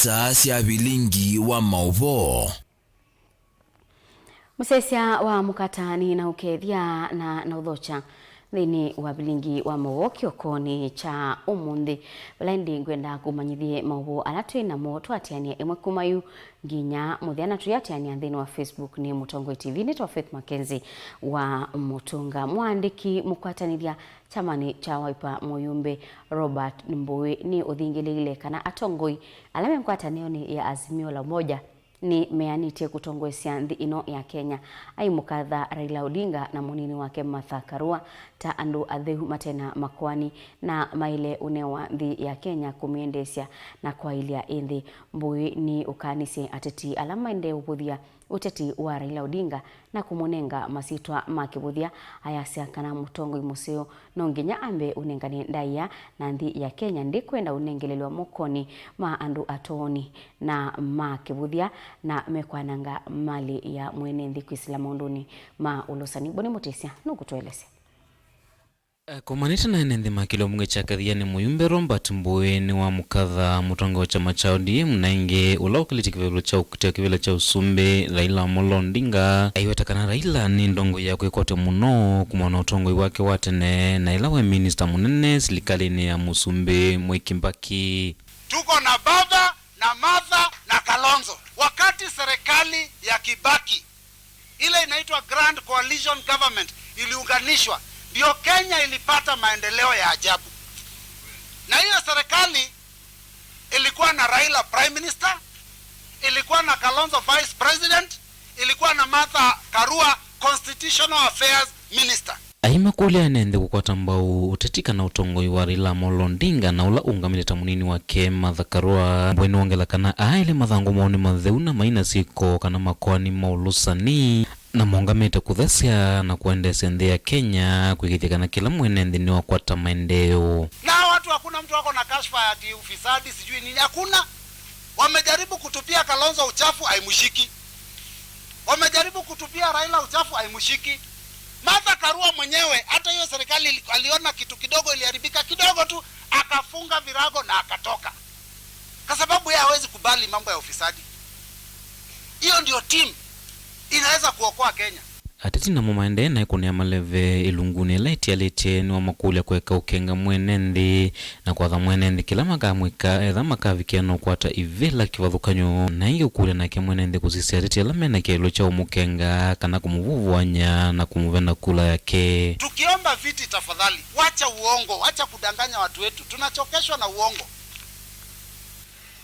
Siasa cia Vilingi wa Mauvoo. Musesia wa mukatani na ukethia na uthocha thini wa Vilingi wa Mauvoo kiokoni cha umundi blindi ngwenda kumanyithie Mauvoo alatwi na moto atiania imwe kumayu nginya muthiana tuyatiania thini wa Facebook ni Mutongoi TV ni Faith MAKENZI wa Mutunga mwandiki mukwatanithia chamani cha Wiper Muyumbe Robert Mbui ni uthingilile kana atongoi alame mkwatanio ni ya Azimio la Umoja ni meanitie kutongwesia nthi ino ya Kenya aimukatha Raila Odinga na munini wake KARUA ta andu athehu matena makwani na maile unewa nthi ya Kenya kumiendesia na kwailia inthi. Mbui ni ukanisi ateti alama inde ubuthia uteti wa Raila Odinga na kumunenga masitwa makibuthia ayasia kana Mutongoi museo nonginya ambe unengani ndaiya na nthi ya Kenya ndikwenda unengelelwa mokoni ma andu atoni na makibuthia na mekwananga mali ya mwene nthi kwisila unduni ma ulosani. Boni Mutesia nukutueleze. Kumanita na nende makilo munge chakathia ni Muyumbe Robert Mbui ni wa mukatha mutongo wa chama cha ODM mnainge ulaukiliti kivelo cha usumbe Raila Amolo Odinga aiwetakana Raila ni ndongo ya kwekwote muno kumwana utongoi wake watene na ilawe minister munene silikali ni ya Musumbe Mwikimbaki. Tuko na Baba na Martha na Kalonzo. Wakati serikali ya Kibaki ile inaitwa Grand Coalition Government iliunganishwa, ndio Kenya ilipata maendeleo ya ajabu. Na hiyo serikali ilikuwa na Raila Prime Minister, ilikuwa na Kalonzo Vice President, ilikuwa na Martha Karua Constitutional Affairs Minister. Aima kule anende kukwata mbao utetika na utongoi wa Raila Amolo Odinga na ula ungamileta munini wake Martha Karua mbweni wangela kana aile mathango maoni matheuna maina siko kana makwani maulusani na mongamete kuthesia na kuendesha nthi ya Kenya kuikithikana kila mwene nthini wa kwata maendeo. Na watu hakuna mtu wako na kashfa ya ufisadi sijui nini, hakuna. Wamejaribu kutupia Kalonzo uchafu haimushiki, wamejaribu kutupia Raila uchafu haimushiki. Martha Karua mwenyewe hata hiyo serikali aliona kitu kidogo iliharibika kidogo tu akafunga virago na akatoka, kwa sababu yeye hawezi kubali mambo ya ufisadi. Hiyo ndio team inaweza kuokoa Kenya. Ateti na mumaende na ikunia maleve ilunguni laiti alete ni wa makuli ya kweka ukenga mwenendi na kwa tha mwenendi kila makamwika edha makavikiano kwata ivela kivathukanyo na hiyo kule na ke mwenendi kusisi ateti alamena kelo cha umukenga kana kumuvuvuanya na kumuvenda kula yake. Tukiomba viti tafadhali, wacha uongo, wacha kudanganya watu wetu, tunachokeshwa na uongo.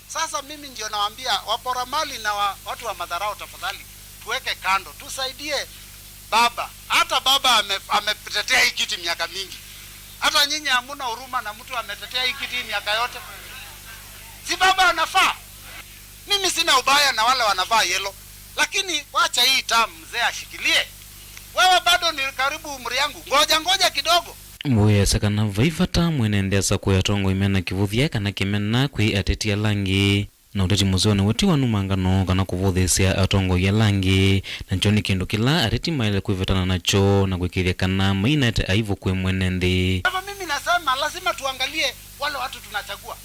Sasa mimi ndio nawaambia wapora mali na watu wa madharau tafadhali, tuweke kando, tusaidie baba. Hata baba ametetea hii kiti miaka mingi. Hata nyinyi hamuna huruma na mtu ametetea hii kiti miaka yote. Si baba anafaa? Mimi sina ubaya na wale wanavaa yellow, lakini wacha hii tamu mzee ashikilie. Wewe bado ni karibu umri yangu. Ngoja kidogo. Mbuya sakana vaivata mwenende SAKUAI tongo imena kivuthia kana kimena kwi atetia langi na uteti muzioni weti wanumangano kana kuvuthesia atongo ya langi na nchoni kindu kila ateti maile kuivetana nacho na kuikithia kana maina ete aivu kwe mwenende. Hapa mimi nasema lazima tuangalie wale watu tunachagua.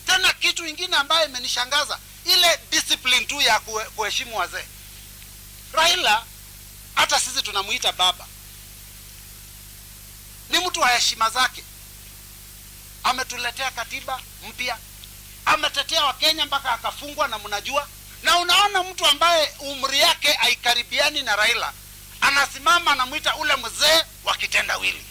Tena kitu ingine ambaye imenishangaza ile discipline tu ya kuheshimu wazee. Raila hata sisi tunamuita baba, ni mtu wa heshima zake. Ametuletea katiba mpya, ametetea wa Kenya mpaka akafungwa na mnajua. Na unaona mtu ambaye umri yake haikaribiani na Raila anasimama anamuita ule mzee wa kitendawili.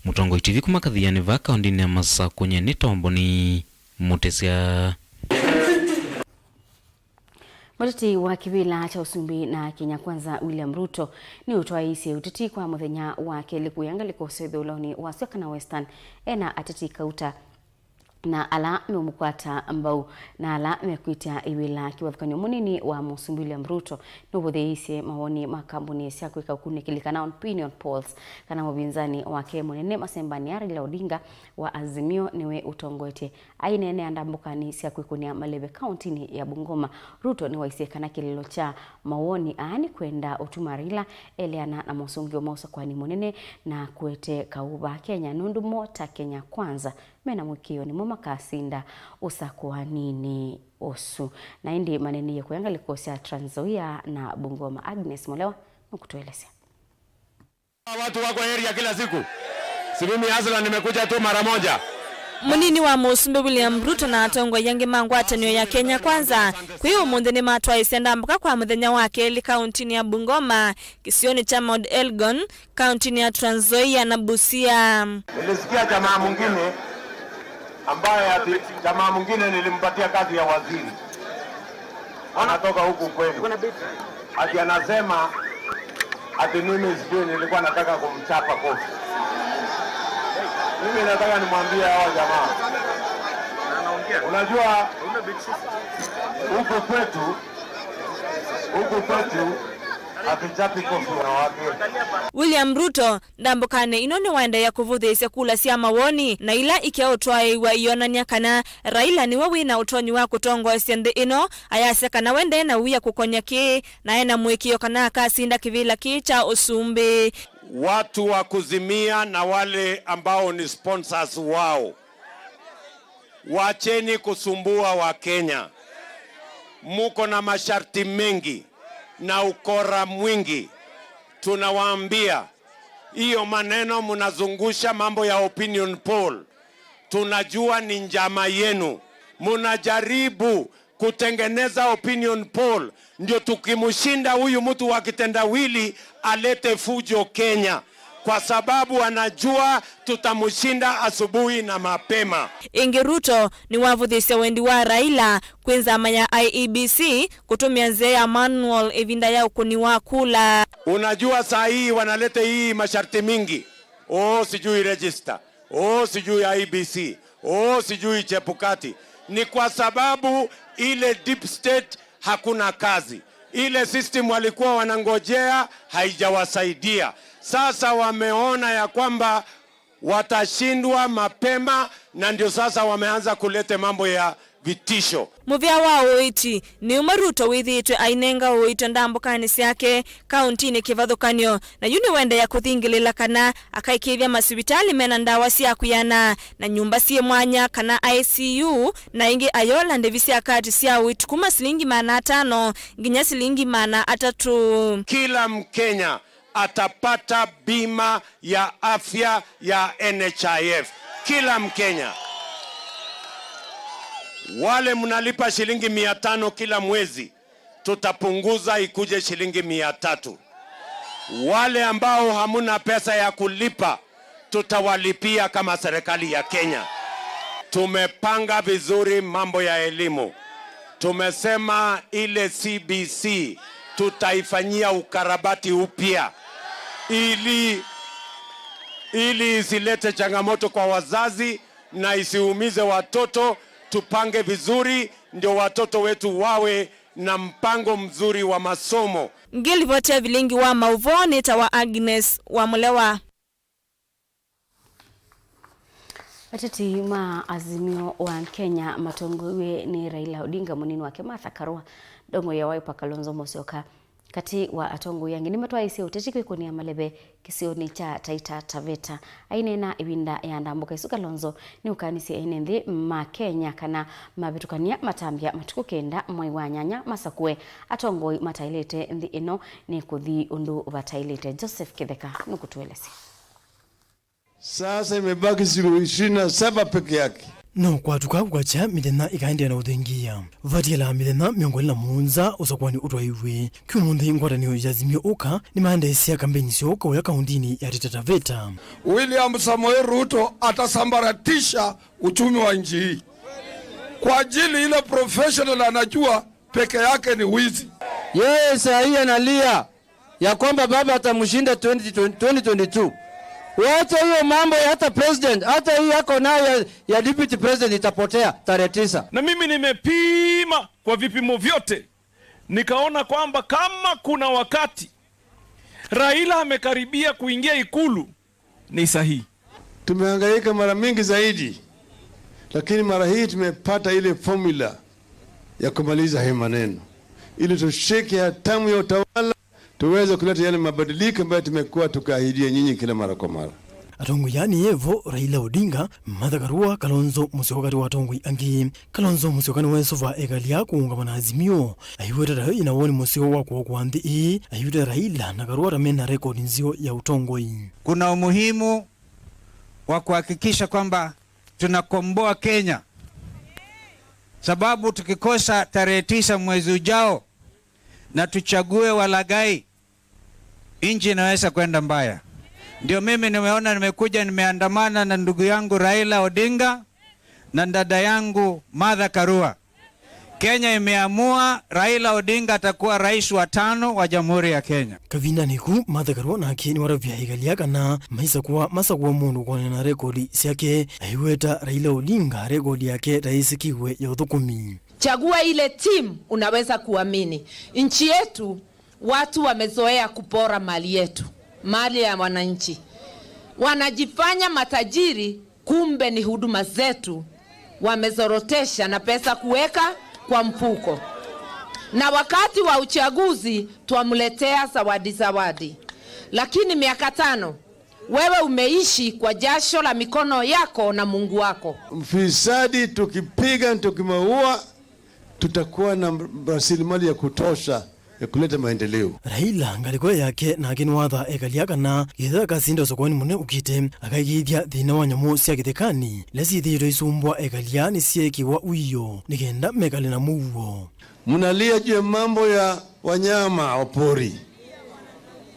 Mutongoi TV kumakathiani vaka ondini ya masa kwenye nitombo ni Mutesia. Muteti wa kivila cha usumbi na Kenya Kwanza William Ruto ni utwaisi uteti kwa muthenya wake likuyanga likosethwa uloni wa Sweka Western ena ateti kauta na ala memukwata ambao na ala mekwitia iwila kiwathukanyo munini wa Musumbi William Ruto nubutheisye mawoni makambuni cia kwika kunikilikana opinion polls kana mubinzani wake munene masembani ya Raila Odinga wa Azimio niwe utongwete ainene andambukani SAKUAI Malebe County ya Bungoma. Ruto ni waisekana kililo cha mawoni ani kwenda utuma RAILA eleana na musungio mausa kwani munene na kuete kauba Kenya nundumo ta Kenya kwanza mena mwikio ni muma kasinda usakuwa nini osu na indi maneni ya kuyanga likosia Trans Nzoia na Bungoma. Agnes Molewa nukutuelezea. Watu wako area kila siku. Si mimi Azla nimekuja tu mara moja. Munini wa Musumbe William Ruto na atongo yange mangwatanio ya Kenya kwanza. Kwa hiyo munde matwa isenda mbuka kwa muthenya wake li kaunti ya Bungoma, kisioni cha Mount Elgon, kaunti ya Trans Nzoia na Busia. Nilisikia jamaa mwingine ambaye jamaa mwingine nilimpatia kazi ya waziri. Anatoka huku kwenu. Ati anasema ati mimi sijui nilikuwa nataka kumchapa kofi. Mimi nataka nimwambie hawa jamaa. Unajua huku kwetu akichapi kofi na wake. William Ruto ndambukane inone waenda ya kuvudhese kula sia mawoni na ila ikiaotwae wa iona nyakana RAILA ni wawina utonyi wa kutongo esende ino ayaseka na wende na uya kukonya ki na ena mwekio kana kasinda kivila kicha usumbe. Watu wa kuzimia na wale ambao ni sponsors wao, wacheni kusumbua wa Kenya. Muko na masharti mengi na ukora mwingi. Tunawaambia hiyo maneno munazungusha mambo ya opinion poll. Tunajua ni njama yenu. Munajaribu kutengeneza opinion poll ndio tukimshinda huyu mtu wa kitendawili alete fujo Kenya, kwa sababu anajua tutamshinda asubuhi na mapema. Ingi Ruto ni wavudhise wendi wa RAILA kwenza manya IEBC kutumia nzea manual evinda ya ukuni wa kula. Unajua saa hii wanalete hii masharti mingi. Sijui register. Sijui IEBC. Sijui chepukati. Ni kwa sababu ile deep state hakuna kazi. Ile system walikuwa wanangojea haijawasaidia. Sasa wameona ya kwamba watashindwa mapema na ndio sasa wameanza kulete mambo ya vitisho. Muvia wa oiti ni Ruto withitwe ainenga oito ndambukani siake kaunti ni kivadhukanyo na yuni wende ya kuthingilila kana akaikivya masibitali mena ndawa siya kuyana na nyumba siye mwanya kana ICU na ingi ayola ndevisi akati siya oito kuma silingi mana 5 nginya silingi mana 3. Kila Mkenya atapata bima ya afya ya NHIF. Kila Mkenya. Wale mnalipa shilingi 500 kila mwezi, tutapunguza ikuje shilingi 300. Wale ambao hamuna pesa ya kulipa, tutawalipia kama serikali ya Kenya. Tumepanga vizuri mambo ya elimu. Tumesema ile CBC tutaifanyia ukarabati upya ili isilete changamoto kwa wazazi na isiumize watoto. Tupange vizuri ndio watoto wetu wawe na mpango mzuri wa masomo. Ngili vote Vilingi wa Mauvoo ni tawa Agnes wa Mulewa. Ateti ma Azimio wa Kenya matongowe ni Raila Odinga munini wake KARUA dongo ya waipa Kalonzo Musyoka kati wa atongo yangi ni matwa isi uteti kwa Malebe kisioni cha TAITA TAVETA ainena ibinda ya ndambuka isu Kalonzo ni ukanisi ainenthi Makenya kana mabitukania matambia matukukenda mwai wa nyanya masakue atongoi matailete nthi ino ni kuthi undu vatailete. Joseph Kitheka nukutuelezi. Sasa imebaki siku 27 peke yake. No kwatuka kwacha midena ikaendia na uthengia vatila midena miongoni na munza usakwani utwaiwe kiumundi ngwatanio ya AZIMIO uka ni maandaisia kampeni sioka ya kaundini ya TAVETA. William Samoei Ruto atasambaratisha uchumi wa nchi hii kwa ajili ile professional anajua peke yake ni wizi. Yeye sahi analia ya kwamba baba atamshinda 2022. Wacha hiyo mambo hata president, hata hii yako nayo ya deputy president itapotea tarehe 9. Na mimi nimepima kwa vipimo vyote, nikaona kwamba kama kuna wakati RAILA amekaribia kuingia ikulu ni sahihi. Tumehangaika mara mingi zaidi, lakini mara hii tumepata ile formula ya kumaliza haya maneno ili tushike hatamu ya utawala tuweze kuleta yale mabadiliko ambayo tumekuwa tukaahidia nyinyi kila mara kwa mara. Atongo yani evo Raila Odinga Martha Karua Kalonzo musiokati wa atongo angi Kalonzo musiokani wensova egalia kuungamana Azimio ayiwetera inawoni musio wako kwanthi ayiwetera Raila na Karua ramena rekodi nzio ya utongo hii. Kuna umuhimu wa kuhakikisha kwamba tunakomboa Kenya, sababu tukikosa tarehe 9 mwezi ujao na tuchague walagai, nchi inaweza kwenda mbaya. Ndio mimi nimeona nimekuja nimeandamana na ndugu yangu Raila Odinga na dada yangu Martha Karua. Kenya imeamua Raila Odinga atakuwa rais wa 5 wa Jamhuri ya Kenya. Kavina niku Martha Karua na kini waravya igaliaka na masa kuwa mundu kwa na rekodi siake ayiweta Raila Odinga rekodi yake rais kiwe ya uthukumi. Chagua ile team unaweza kuamini. Nchi yetu watu wamezoea kupora mali yetu, mali ya wananchi. Wanajifanya matajiri, kumbe ni huduma zetu wamezorotesha na pesa kuweka kwa mfuko. Na wakati wa uchaguzi tuamletea zawadi. Lakini miaka 5 wewe umeishi kwa jasho la mikono yako na Mungu wako. Mfisadi tukipiga tukimaua tutakuwa na rasilimali ya kutosha ya kuleta maendeleo. Raila ngaliko yake na kinwatha ekaliaka na githa kasinda sokoni mune ukite akaigithia thina wa nyamu cia githekani lesi thiro isumbwa ekalia ni siekiwa uyo nikenda mekali na Mauvoo. Munalia juu mambo ya wanyama wa pori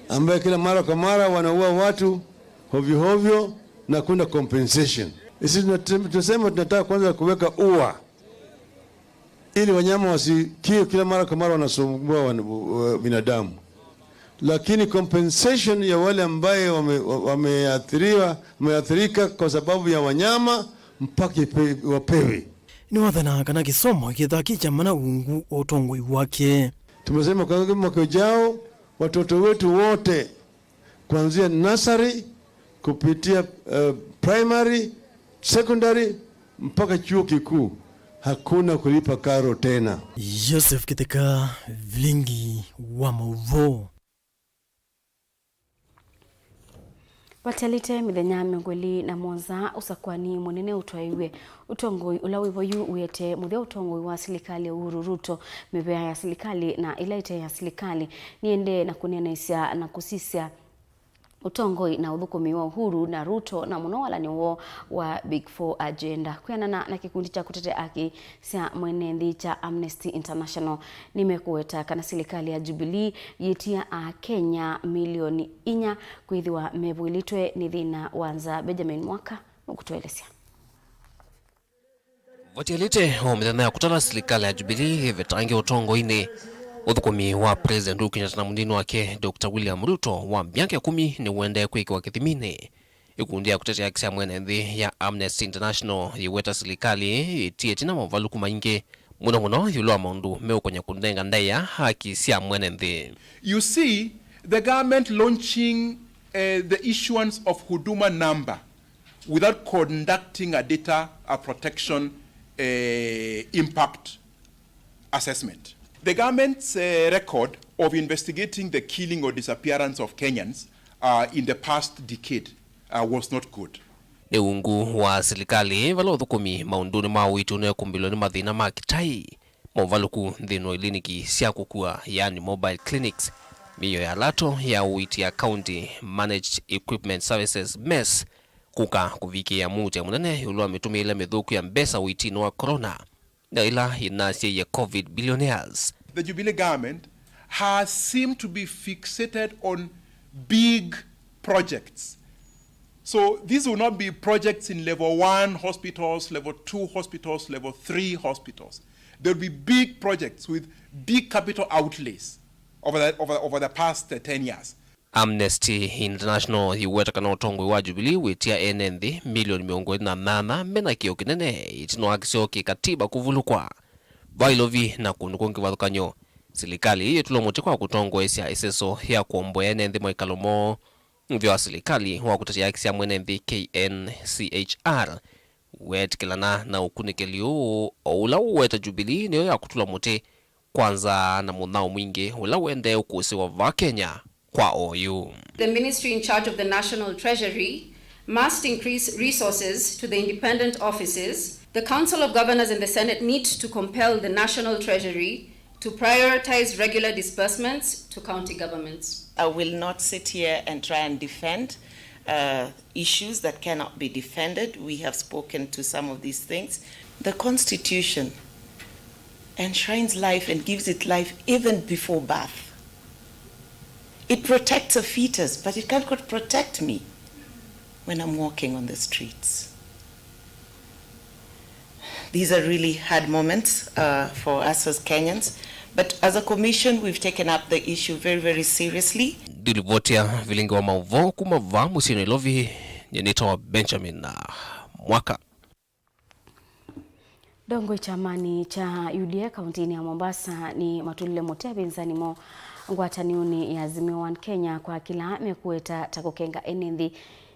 ambaye kila mara kwa mara wanaua watu hovyo na kuna compensation. Sisi tunasema tunataka kwanza kuweka ua ili wanyama wasikie kila mara kwa mara wanasumbua binadamu. Lakini compensation ya wale ambaye wameathirika kwa sababu ya wanyama mpaka wapewe. Ni wathana kana kisomo kithaki cha mana ungu otongoi wake. Tumesema kwa mwaka ujao watoto wetu wote kuanzia nursery kupitia primary, secondary mpaka chuo kikuu hakuna kulipa karo tena. Joseph Kiteka, Vilingi wa Mauvoo. Watalite mithenya mingweli na monza usakwani munene utwaiwe utongoi ulawivoyu uyete muthia utongoi wa serikali ya Uhuru Ruto mibea ya serikali na ilaite ya serikali niende na kunenaisya na kusisya utongoi na uthukumi wa Uhuru na Ruto na muno wala ni wo wa Big 4 agenda kwianana na kikundi cha kutetea haki cia mwenethi cha Amnesty International nimekuweta kana serikali ya Jubilee yitia Kenya milioni 4 kwithiwa mebwilitwe ni thina wanza. Benjamin Mwaka ukutuelezea. Watalite omithana ya kutala serikali ya Jubilee vetangi utongoi uthukumi wa President Uhuru Kenyatta na munini wake Dr. William Ruto wa miaka 10 ni uende kwikiwa kithimini. Ikundi ya kutetea haki cia mwenethi ya Amnesty International yiweta serikali itie tina mavaluku maingi muno yulwa maundu meukonya kundenga ndaya haki cia mwenethi. You see the government launching the issuance of huduma number without conducting a data protection impact assessment. The government's record of investigating the killing or disappearance of Kenyans in the past decade was not good. Ni ungu wa serikali vala uthukumi maunduni ma witu ne kumbiloni mathina ma kitai mavaluku thino iliniki cia kukua yani mobile clinics miyo ya lato ya uiti ya county managed equipment services MES kuka kuvikia muti ya munene yulua mitumile mithuku ya mbesa uiti wa corona na ila inasia ya COVID billionaires. The Jubilee government has seemed to be fixated on big projects. So these will not be projects in level 1 hospitals, level 2 hospitals, level 3 hospitals. There will be big projects with big capital outlays over the past 10 years. Amnesty International yiweta kana utongoi wa Jubilee witia enenthi milioni 28 mena kio kinene itino akisio kikatiba kuvulukwa vailovi na kundukungi vathukanyo serikali yetulo muti kwa kutongoesya iseso ya kuomboya enenthi moikalomo mvyo wa serikali wa kutetea haki cia mwenethi KNCHR wetikilana na ukunikeliu ula uweta Jubilee niyo ya kutula muti kwanza na munao mwingi ula wende ukusi wa Vakenya kwa OU. The ministry in charge of the National Treasury must increase resources to the independent offices. The Council of Governors and the Senate need to compel the National Treasury to prioritize regular disbursements to county governments. I will not sit here and try and defend issues that cannot be defended. We have spoken to some of these things. The Constitution enshrines life and gives it life even before birth. It protects a fetus, but it can't protect me when I'm walking on the streets. These are really hard moments for us as Kenyans, but as a commission, we've taken up the issue very, very seriously. Dilivotia Vilingi wa Mauvoo kumavaa musino ilovi nyenita wa Benjamin na mwaka. Dongo chamani cha UDA kauntini ya Mombasa ni matulile motea binzani mo ngwataniuni ya AZIMIO Kenya kwa kila mekueta takukenga enendi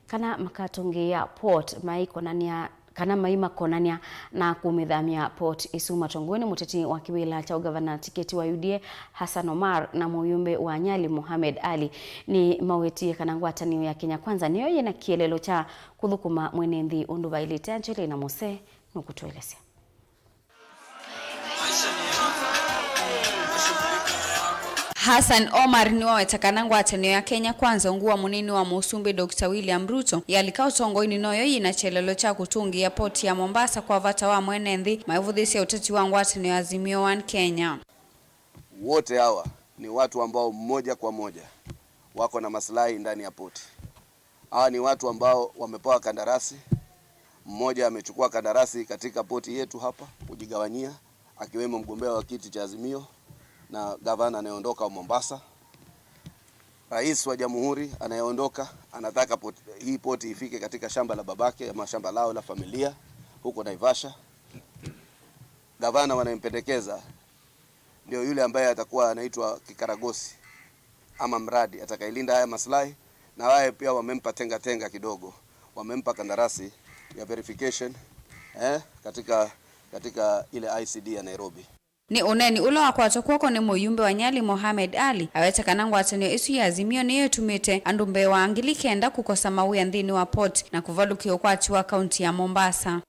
kana makatongea port maikonania kana maima konania na kumidhamia port isuma tongweni muteti wa kiwila cha ugavana tiketi wa UDA Hassan Omar na muyumbe wa Nyali Mohamed Ali ni maweti kana ngwataniu ya Kenya kwanza niyo yena kielelo cha kuthukuma mwenendi unduva ilite Angela na Mose nukutuelezea. Hassan Omar ni wawetakana ngwatanio ya Kenya kwanza nguwa munini wa Musumbi Dr. William Ruto yalikao tongoini noyo ina chelelo cha kutungi ya poti ya Mombasa kwa vata wa mwenendi maivudhisi ya uteti wa ngwatanio ya AZIMIO Kenya. Wote hawa ni watu ambao mmoja kwa moja wako na maslahi ndani ya poti. Hawa ni watu ambao wamepewa kandarasi. Mmoja amechukua kandarasi katika poti yetu hapa kujigawanyia, akiwemo mgombea wa kiti cha AZIMIO na gavana anayeondoka wa Mombasa. Rais wa Jamhuri anayeondoka anataka hii poti ifike katika shamba la babake ama shamba lao la familia huko Naivasha. Gavana wanayempendekeza ndio yule ambaye atakuwa anaitwa kikaragosi ama mradi atakailinda haya maslahi, na wao pia wamempa tenga kidogo. Wamempa kandarasi ya verification katika ile ICD ya Nairobi. Ni uneni ulo wakwato kwako ni muyumbe wa Nyali Mohamed Ali aweta kanangu watanio isu ya AZIMIO niyo tumite andumbe wa Anglikenda kukosa mauya ndini wa port na kuvalukio kwa chua kaunti ya Mombasa.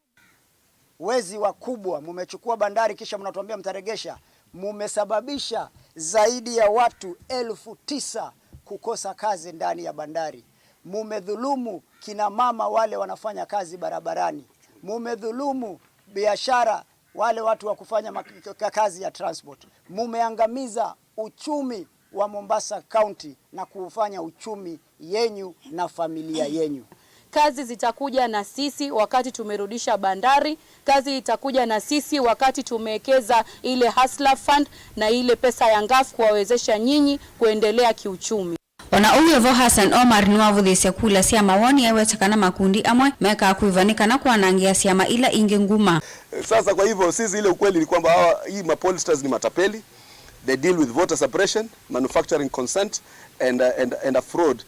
Wezi wakubwa mumechukua bandari kisha mnatuambia mtaregesha. Mumesababisha zaidi ya watu 9,000 kukosa kazi ndani ya bandari. Mumedhulumu kina mama wale wanafanya kazi barabarani. Mumedhulumu biashara wale watu wa kufanya kazi ya transport. Mumeangamiza uchumi wa Mombasa County na kufanya uchumi yenyu na familia yenyu. Kazi zitakuja na sisi wakati tumerudisha bandari. Kazi itakuja na sisi wakati tumewekeza ile Hustler Fund na ile pesa ya ngafu kuwawezesha nyinyi kuendelea kiuchumi. Wana uwevo Hassan Omar ni wavudhisi ya kula siama woni ya wetakana makundi amwe meka kuivanika na kuanangia siama ila inge nguma. Sasa kwa hivyo sisi ile ukweli ni kwamba hii mapolisters ni matapeli. They deal with voter suppression, manufacturing consent and a fraud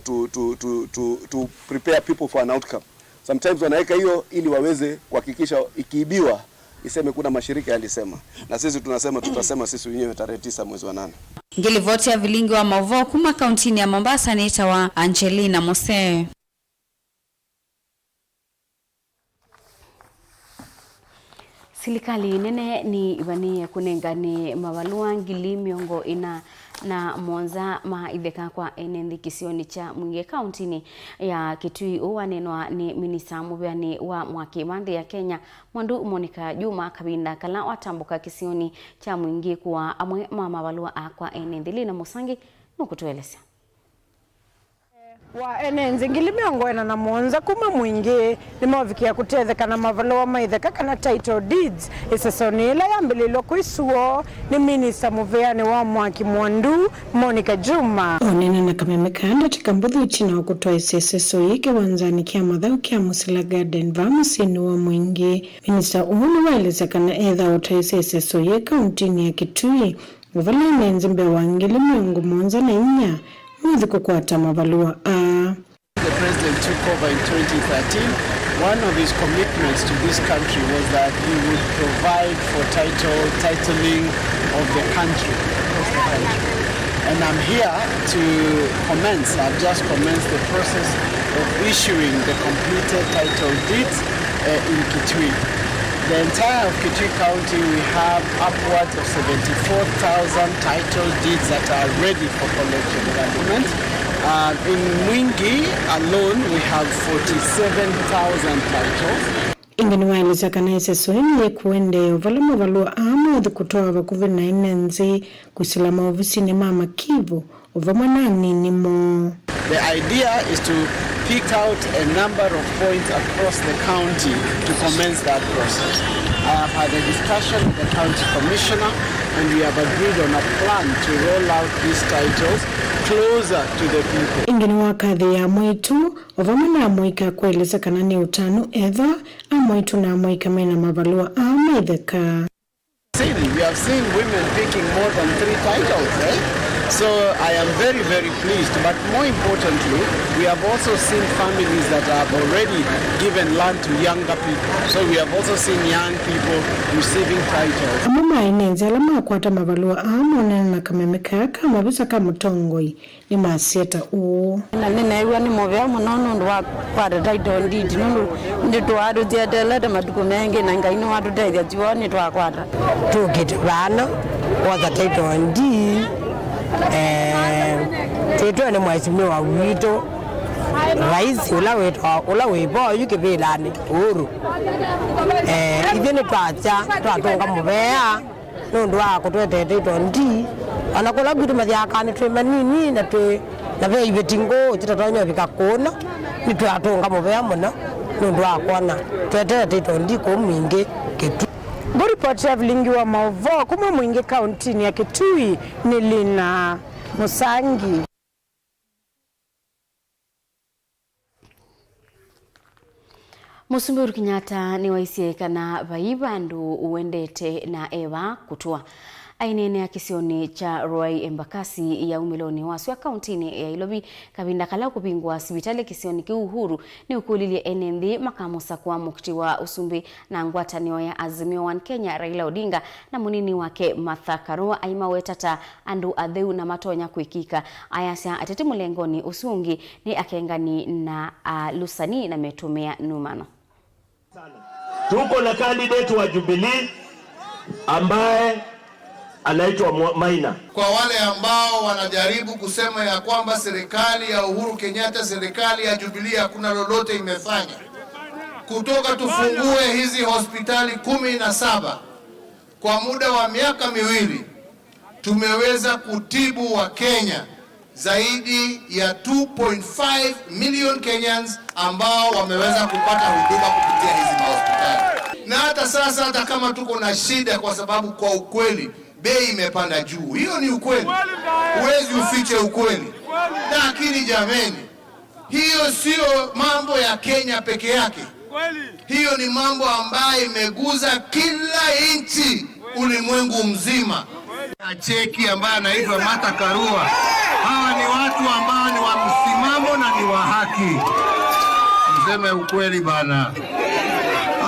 to prepare people for an outcome. Sometimes wanaweka hiyo ili waweze kuhakikisha ikiibiwa iseme kuna mashirika yalisema. Na sisi tunasema tutasema sisi wenyewe tarehe 9 mwezi wa 8. Ngilivoti ya Vilingi wa Mauvoo kuma kauntini ya Mombasa ni itawa Angelina Mose. Silikali nene ni ibani kunengani mawalua ngili miongo ina na monza maitheka kwa enendi kisioni cha mwinge kauntini ya Kitui uwanenwa ni minista mubeani wa mwaki mande ya Kenya Mwandu Monica Juma kabinda kala watambuka kisioni cha mwingi kuwa amwe mawalua akwa enendi Lina Musangi nukutueleza. Wa enenzi ngili miongo ena na monza kuma mwingi limavikia kutetheka na mavaloa maitheka kana title deeds isasonila ya mbililo kuisuo ni minista muveani wa mwaki Mwandu Monica Juma. Onena na kamemekanda tikambudhu ichina wakutoa iseseso yike wanzani kia madhau kia Musila Garden vamusini wa mwingi. Minista uhulu waelezeka na edha utoa iseseso ye kauntini ya Kitui uvala enenzi mbe wangili miongo monza na inya mwezi kukwata mavalua The president took over in 2013 one of his commitments to this country was that he would provide for titling of the country. And I'm here to commence, I've just commenced the process of issuing the completed title deeds in Kitui. The entire of Kitui County, we have upwards of 74,000 title deeds that are ready for collection development. In Mwingi alone, we have 47,000 titles. Ingeni waeleza kana SSON ye kuende ovalama valua ama odhi kutoa vakuve na inenzi kusilama ofisini mama Kivu ovamanani nimo. The idea is to pick out a number of points across the county to commence that process. I have had a discussion with the county commissioner and we have agreed on a plan to roll out these titles closer to the people. Ingeni wakadhi ya mwitu ovamana amoika kueleza kana ni utanu edha amoitu na amoika mena mavalua ama idheka. We have seen women picking more than 3 titles, right? So I am very, very pleased. But more importantly, we have also seen families that have already given land to younger people. So we have also seen young people receiving titles. Mama inenzi alama kwata mavalua ama nena kamemeka kama bisa kama tongoi ni masieta uo. Nina iwa ni movea mnono ndo kwata title deed nundu nditu wadu tiadela da madukumengi na ngaini wadu taidia jiwoni tu wakwata. Tukitu vano waza title deed Teto ni mheshimiwa wa wito rais ula webo yuke belani uru ivene twatonga mubea nundu wako twetete tondi anakola gwitu mathakani twe manini na twe na ve ibetingo chitatonyo vikakona ni twatonga mubea muno nundu wakona twetete tondi ko mwingi ketu. Ripoti ya Vilingi wa Mauvoo kuma Mwingi kauntini ya Kitui ni Lina Musangi. Musumbi Kenyatta ni waisie kana vaibandu uendete na ewa kutua. Ainene ya kisioni cha Roy Embakasi ya umiloni wasu ya kauntini ya Ilobi kabinda kala kupingwa sibitali kisioni ki uhuru ni ukulilie NND makamu SAKUAI mukti wa usumbi na ngwatanio ya AZIMIO One Kenya Raila Odinga na munini wake KARUA aima wetata andu adheu na matonya kuikika ayasya atete mulengoni usungi ni akengani na lusani na metumea numano. Tuko na candidate wa Jubilee ambaye anaitwa Maina. Kwa wale ambao wanajaribu kusema ya kwamba serikali ya Uhuru Kenyatta, serikali ya Jubilee hakuna lolote imefanya, kutoka tufungue hizi hospitali 17 kwa muda wa miaka miwili tumeweza kutibu wa Kenya zaidi ya 2.5 million Kenyans ambao wameweza kupata huduma kupitia hizi hospitali. Na hata sasa, hata kama tuko na shida, kwa sababu kwa ukweli bei imepanda juu, hiyo ni ukweli, huwezi ufiche ukweli. Lakini jameni, hiyo sio mambo ya Kenya peke yake, hiyo ni mambo ambayo imeguza kila nchi ulimwengu mzima. Cheki ambaye anaitwa KARUA, hawa ni watu ambao ni wa msimamo na ni wa haki. Mseme ukweli bana,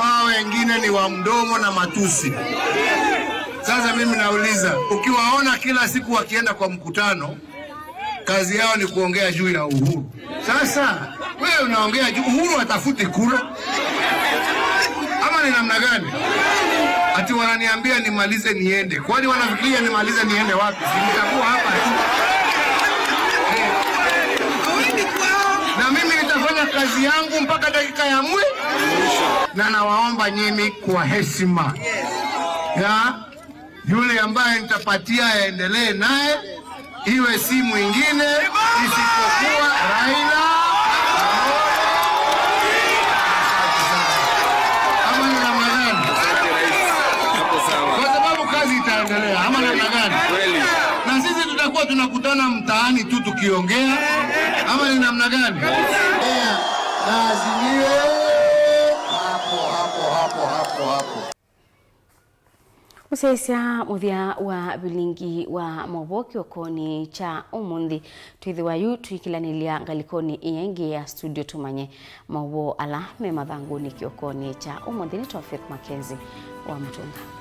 hawa wengine ni wa mdomo na matusi. Sasa mimi nauliza, ukiwaona kila siku wakienda kwa mkutano, kazi yao ni kuongea juu ya uhuru. Sasa wewe unaongea juu uhuru, atafuti kura ama ni namna gani? Ati wananiambia nimalize niende. Kwani wanafikiria nimalize niende wapi? Nitakuwa hapa tu. Na mimi nitafanya kazi yangu mpaka dakika ya mwisho. Na nawaomba nyinyi kwa heshima ya yule ambaye nitapatia aendelee naye, iwe si mwingine isipokuwa Raila. Ama ni namna gani? Kwa sababu kazi itaendelea. Ama namna gani? Na sisi tutakuwa tunakutana mtaani tu tukiongea. Ama ni namna gani? Na AZIMIO hapo. Musesia muthia wa Vilingi wa Mauvoo kiokoni cha umundi twithiwayu twikilanilia ngalikoni iengi ya studio tumanye Mauvoo ala me mathanguni kiokoni cha umundi ni Makenzi wa Mutunga.